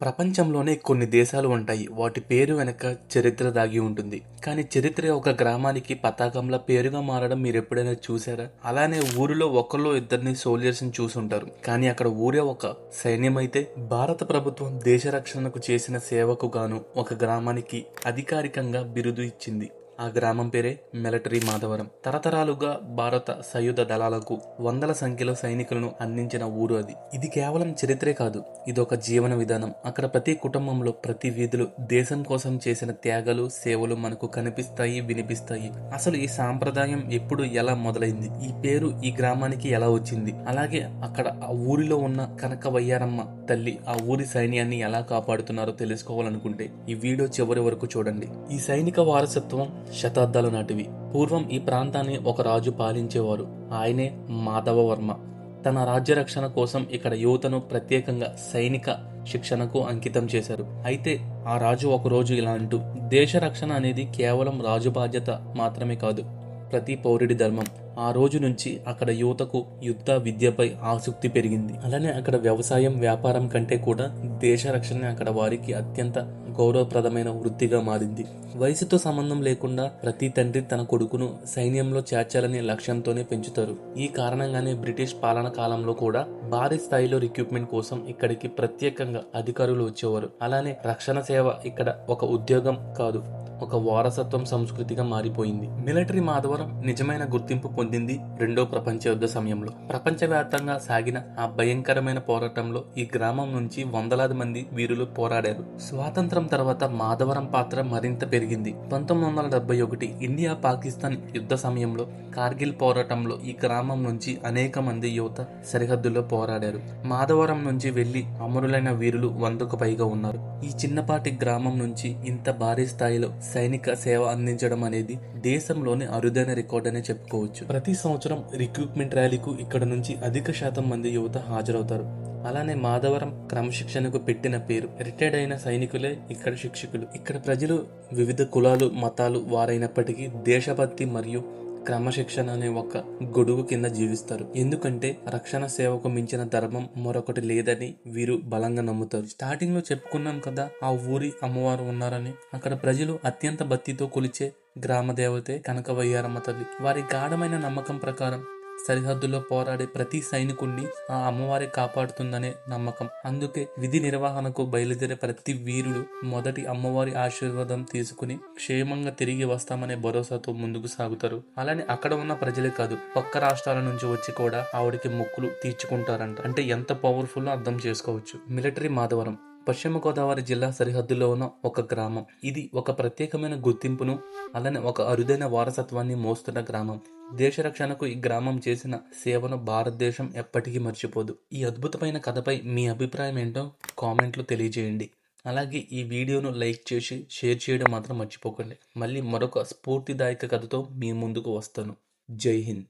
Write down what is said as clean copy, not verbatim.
ప్రపంచంలోనే కొన్ని దేశాలు ఉంటాయి. వాటి పేరు వెనక చరిత్ర దాగి ఉంటుంది. కానీ చరిత్ర ఒక గ్రామానికి పతాకంలా పేరుగా మారడం మీరు ఎప్పుడైనా చూసారా? అలానే ఊరిలో ఒకళ్ళు ఇద్దరిని సోల్జర్స్ ని చూసుంటారు. కానీ అక్కడ ఊరే ఒక సైన్యం అయితే భారత ప్రభుత్వం దేశ రక్షణకు చేసిన సేవకు గాను ఒక గ్రామానికి అధికారికంగా బిరుదు ఇచ్చింది. ఆ గ్రామం పేరే మిలిటరీ మాధవరం. తరతరాలుగా భారత సాయుధ దళాలకు వందల సంఖ్యలో సైనికులను అందించిన ఊరు అది. ఇది కేవలం చరిత్రే కాదు, ఇదొక జీవన విధానం. అక్కడ ప్రతి కుటుంబంలో, ప్రతి వీధిలో దేశం కోసం చేసిన త్యాగాలు, సేవలు మనకు కనిపిస్తాయి, వినిపిస్తాయి. అసలు ఈ సాంప్రదాయం ఎప్పుడు, ఎలా మొదలైంది, ఈ పేరు ఈ గ్రామానికి ఎలా వచ్చింది, అలాగే అక్కడ ఆ ఊరిలో ఉన్న కనక వయ్యారమ్మ తల్లి ఆ ఊరి సైన్యాన్ని ఎలా కాపాడుతున్నారో తెలుసుకోవాలనుకుంటే ఈ వీడియో చివరి వరకు చూడండి. ఈ సైనిక వారసత్వం శతాబ్దాల నాటివి. పూర్వం ఈ ప్రాంతాన్ని ఒక రాజు పాలించేవారు. ఆయనే మాధవవర్మ. తన రాజ్య రక్షణ కోసం ఇక్కడ యువతను ప్రత్యేకంగా సైనిక శిక్షణకు అంకితం చేశారు. అయితే ఆ రాజు ఒకరోజు ఇలా అంటూ, దేశ రక్షణ అనేది కేవలం రాజు బాధ్యత మాత్రమే కాదు, ప్రతి పౌరుడి ధర్మం. ఆ రోజు నుంచి అక్కడ యువతకు యుద్ధ విద్యపై ఆసక్తి పెరిగింది. అలానే అక్కడ వ్యవసాయం, వ్యాపారం కంటే కూడా దేశ రక్షణ అక్కడ వారికి అత్యంత గౌరవప్రదమైన వృత్తిగా మారింది. వయసుతో సంబంధం లేకుండా ప్రతి తండ్రి తన కొడుకును సైన్యంలో చేర్చాలనే లక్ష్యంతోనే పెంచుతారు. ఈ కారణంగానే బ్రిటిష్ పాలన కాలంలో కూడా భారీ స్థాయిలో రిక్రూట్మెంట్ కోసం ఇక్కడికి ప్రత్యేకంగా అధికారులు వచ్చేవారు. అలానే రక్షణ సేవ ఇక్కడ ఒక ఉద్యోగం కాదు, ఒక వారసత్వం సంస్కృతిగా మారిపోయింది. మిలిటరీ మాధవరం నిజమైన గుర్తింపు పొందింది రెండో ప్రపంచ యుద్ధ సమయంలో. ప్రపంచవ్యాప్తంగా సాగిన ఆ భయంకరమైన పోరాటంలో ఈ గ్రామం నుంచి వందలాది మంది వీరులు పోరాడారు. స్వాతంత్రం తర్వాత మాధవరం పాత్ర మరింత పెరిగింది. 1971 ఇండియా పాకిస్తాన్ యుద్ధ సమయంలో కార్గిల్ పోరాటంలో ఈ గ్రామం నుంచి అనేక మంది యువత సరిహద్దుల్లో పోరాడారు. మాధవరం నుంచి వెళ్లి అమరులైన వీరులు 100కు పైగా ఉన్నారు. ఈ చిన్నపాటి గ్రామం నుంచి ఇంత భారీ స్థాయిలో సైనిక సేవ అందించడం అనేది దేశంలోనే అరుదైన రికార్డ్ అనే చెప్పుకోవచ్చు. ప్రతి సంవత్సరం రిక్రూట్మెంట్ ర్యాలీకు ఇక్కడ నుంచి అధిక శాతం మంది యువత హాజరవుతారు. అలానే మాధవరం క్రమశిక్షణకు పెట్టిన పేరు. రిటైర్డ్ అయిన సైనికులే ఇక్కడ శిక్షకులు. ఇక్కడ ప్రజలు వివిధ కులాలు, మతాలు వారైనప్పటికీ దేశభక్తి మరియు క్రమశిక్షణ అనే ఒక గొడుగు కింద జీవిస్తారు. ఎందుకంటే రక్షణ సేవకు మించిన ధర్మం మరొకటి లేదని వీరు బలంగా నమ్ముతారు. స్టార్టింగ్ లో చెప్పుకున్నాం కదా, ఆ ఊరి అమ్మవారు ఉన్నారని. అక్కడ ప్రజలు అత్యంత భక్తితో కొలిచే గ్రామ దేవతే కనక వయ్యారమ్మ తల్లి. వారి గాఢమైన నమ్మకం ప్రకారం సరిహద్దులో పోరాడే ప్రతి సైనికుణ్ణి ఆ అమ్మవారి కాపాడుతుందనే నమ్మకం. అందుకే విధి నిర్వహణకు బయలుదేరే ప్రతి వీరుడు మొదటి అమ్మవారి ఆశీర్వాదం తీసుకుని క్షేమంగా తిరిగి వస్తామనే భరోసాతో ముందుకు సాగుతారు. అలానే అక్కడ ఉన్న ప్రజలే కాదు, పక్క రాష్ట్రాల నుంచి వచ్చి కూడా ఆవిడకి మొక్కులు తీర్చుకుంటారంట. అంటే ఎంత పవర్ఫుల్ అర్థం చేసుకోవచ్చు. మిలిటరీ మాధవరం పశ్చిమ గోదావరి జిల్లా సరిహద్దులో ఉన్న ఒక గ్రామం. ఇది ఒక ప్రత్యేకమైన గుర్తింపును, అలానే ఒక అరుదైన వారసత్వాన్ని మోస్తున్న గ్రామం. దేశ రక్షణకు ఈ గ్రామం చేసిన సేవను భారతదేశం ఎప్పటికీ మర్చిపోదు. ఈ అద్భుతమైన కథపై మీ అభిప్రాయం ఏంటో కామెంట్లో తెలియజేయండి. అలాగే ఈ వీడియోను లైక్ చేసి షేర్ చేయడం మాత్రం మర్చిపోకండి. మళ్ళీ మరొక స్ఫూర్తిదాయక కథతో మీ ముందుకు వస్తాను. జై హింద్.